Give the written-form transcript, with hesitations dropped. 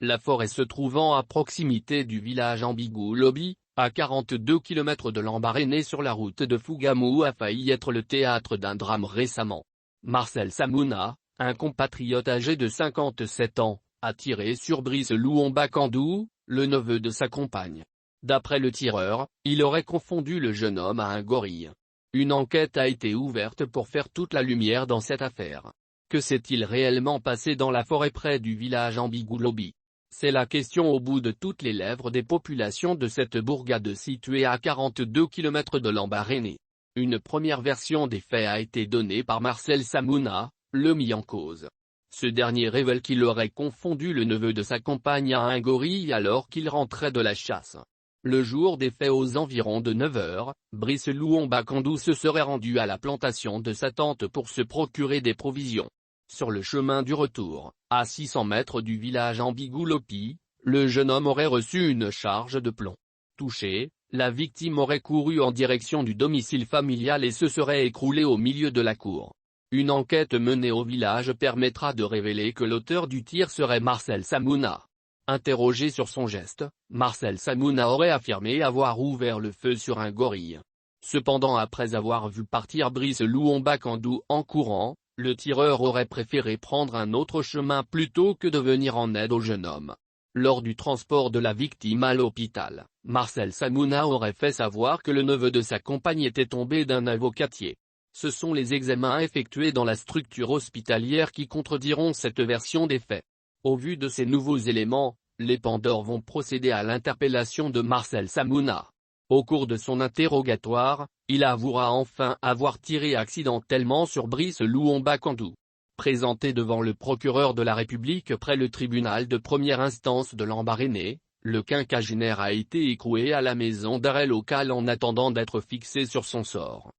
La forêt se trouvant à proximité du village Ambigou-Lobi, à 42 km de Lambaréné sur la route de Fougamou, a failli être le théâtre d'un drame récemment. Marcel Samouna, un compatriote âgé de 57 ans, a tiré sur Brice Louomba Kandou, le neveu de sa compagne. D'après le tireur, il aurait confondu le jeune homme à un gorille. Une enquête a été ouverte pour faire toute la lumière dans cette affaire. Que s'est-il réellement passé dans la forêt près du village Ambigou-Lobi? C'est la question au bout de toutes les lèvres des populations de cette bourgade située à 42 km de Lambaréné. Une première version des faits a été donnée par Marcel Samouna, le mis en cause. Ce dernier révèle qu'il aurait confondu le neveu de sa compagne à un gorille alors qu'il rentrait de la chasse. Le jour des faits aux environs de 9 h, Brice Louomba Kandou se serait rendu à la plantation de sa tante pour se procurer des provisions. Sur le chemin du retour, à 600 mètres du village Ambigou-Lobi, le jeune homme aurait reçu une charge de plomb. Touché, la victime aurait couru en direction du domicile familial et se serait écroulée au milieu de la cour. Une enquête menée au village permettra de révéler que l'auteur du tir serait Marcel Samouna. Interrogé sur son geste, Marcel Samouna aurait affirmé avoir ouvert le feu sur un gorille. Cependant, après avoir vu partir Brice Louomba Kandou en courant, le tireur aurait préféré prendre un autre chemin plutôt que de venir en aide au jeune homme. Lors du transport de la victime à l'hôpital, Marcel Samouna aurait fait savoir que le neveu de sa compagne était tombé d'un avocatier. Ce sont les examens effectués dans la structure hospitalière qui contrediront cette version des faits. Au vu de ces nouveaux éléments, les pendeurs vont procéder à l'interpellation de Marcel Samouna. Au cours de son interrogatoire, il avouera enfin avoir tiré accidentellement sur Brice Louomba Kandou. Présenté devant le procureur de la République près le tribunal de première instance de Lambaréné, le quinquagénaire a été écroué à la maison d'arrêt locale en attendant d'être fixé sur son sort.